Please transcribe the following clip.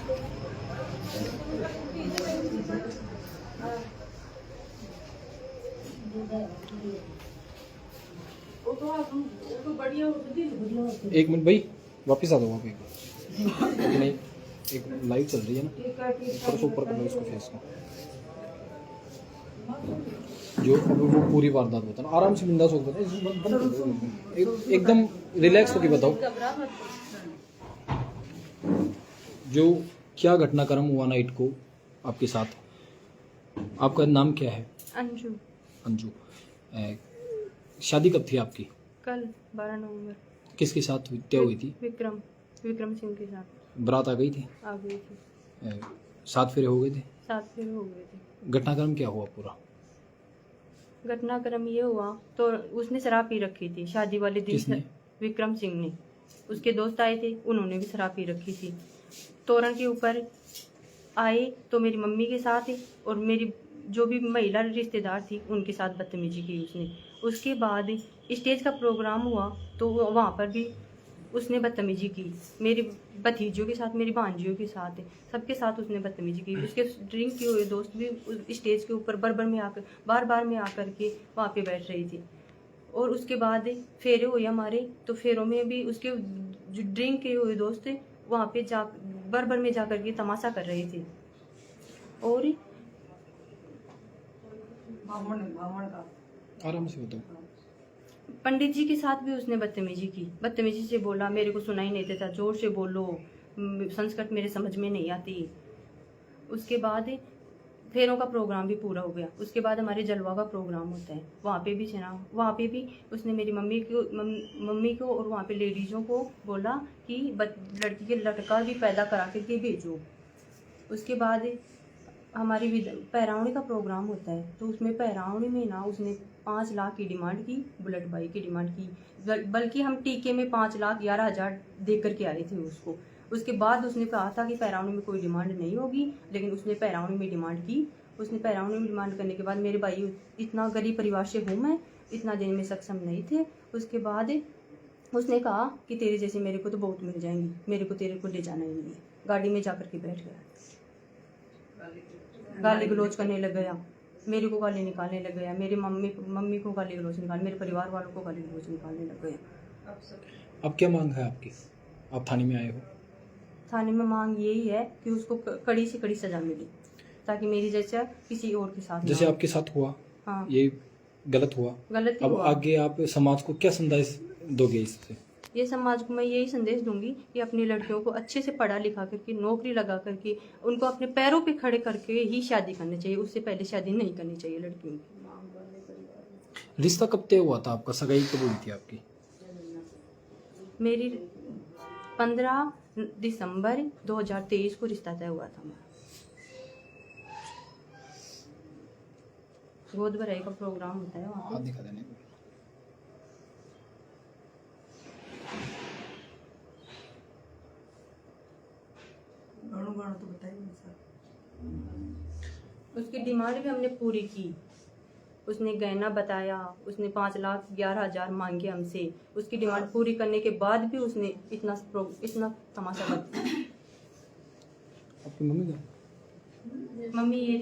एक मिनट भाई, वापस आ दो वहाँ पे। नहीं, एक लाइव चल रही है ना, ऊपर से ऊपर कर लो इसको फेस को। जो अब वो पूरी वारदात बताना, आराम से बिंदास होकर एकदम रिलैक्स होकर बताओ। जो क्या घटनाक्रम हुआ नाइट को आपके साथ? आपका नाम क्या है? अंजू। अंजू। शादी कब थी आपकी? कल 12 नवंबर। किसके साथ क्या हुई थी? विक्रम सिंह के साथ। बारात आ गई थी? आ गई थी। 7 फेरे हो गए थे? 7 फेरे हो गए थे। घटनाक्रम क्या हुआ पूरा? घटनाक्रम ये हुआ तो उसने शराब पी रखी थी शादी वाले दिन। किसने? विक्रम सिंह ने। उसके दोस्त आए थे, उन्होंने भी शराब पी रखी थी। तोरण के ऊपर आए तो मेरी मम्मी के साथ और मेरी जो भी महिला रिश्तेदार थी उनके साथ बदतमीजी की उसने। उसके बाद स्टेज का प्रोग्राम हुआ तो वहाँ पर भी उसने बदतमीजी की। मेरी भतीजों के साथ, मेरी भांजियों के साथ, सबके साथ उसने बदतमीजी की। उसके ड्रिंक किए हुए दोस्त भी स्टेज के ऊपर बार बार में आकर के वहाँ पे बैठ रही थी। और उसके बाद फेरे हुए हमारे, तो फेरों में भी उसके जो ड्रिंक किए हुए दोस्त वहाँ पे बार में जा करके तमाशा कर रहे थे। और आराम से बताओ। पंडित जी के साथ भी उसने बदतमीजी की। बदतमीजी से बोला, मेरे को सुनाई नहीं देता, जोर से बोलो, संस्कृत मेरे समझ में नहीं आती। उसके बाद फेरों का प्रोग्राम भी पूरा हो गया। उसके बाद हमारे जलवा का प्रोग्राम होता है, वहाँ पे भी उसने मेरी मम्मी को और वहाँ पे लेडीज़ों को बोला कि लड़की के लड़का भी पैदा करा करके भेजो। उसके बाद हमारी पैरावणी का प्रोग्राम होता है, तो उसमें पैरावणी में ना उसने 5 लाख की डिमांड की, बुलेट बाइक की डिमांड की। बल्कि हम टीके में 5,11,000 दे करके आए थे उसको। उसके बाद उसने कहा था कि पैरावणी में कोई डिमांड नहीं होगी, लेकिन उसने पैरावणी में डिमांड की। उसने पैरावणी में डिमांड करने के बाद मेरे भाई, इतना गरीब परिवार से हूँ मैं, इतना देने में सक्षम नहीं थे। उसके बाद उसने कहा कि तेरे जैसे मेरे को तो बहुत मिल जाएंगी, मेरे को तेरे को ले जाना ही नहीं है। गाड़ी में जा कर के बैठ गया, गाली गलौज करने लग गया, मेरे को गाली निकालने लग गया, मेरी मम्मी को गाली गलौज निकाल, मेरे परिवार वालों को गाली गलौज निकालने लग गया। अब क्या मांग है आपकी? आप थाने में आए हो? थाने में मांग यही है कि उसको कड़ी से कड़ी सजा मिले, ताकि मेरी जैसा किसी और के साथ जैसे आपके साथ हुआ। हाँ, ये गलत हुआ। अब हुआ। आगे आप समाज को क्या संदेश दोगे इससे? ये समाज को मैं यही संदेश दूंगी कि अपनी लड़कियों को अच्छे से पढ़ा लिखा करके, नौकरी लगा करके, उनको अपने पैरों पे खड़े करके ही शादी करनी चाहिए। उससे पहले शादी नहीं करनी चाहिए लड़कियों की। रिश्ता कब तय हुआ था आपका? सगाई कब हुई थी आपकी? मेरी 15 दिसंबर 2023 को रिश्ता तय हुआ था हमारा। गोद भराई का प्रोग्राम होता है वहाँ। दिखा देने। तो बताइए। उसकी डिमांड भी हमने पूरी की। उसने गहना बताया, उसने 5,11,000 मांगे हमसे। उसकी डिमांड पूरी करने के बाद भी उसने इतना तमाशा कर दिया। आपकी मम्मी का? मम्मी ये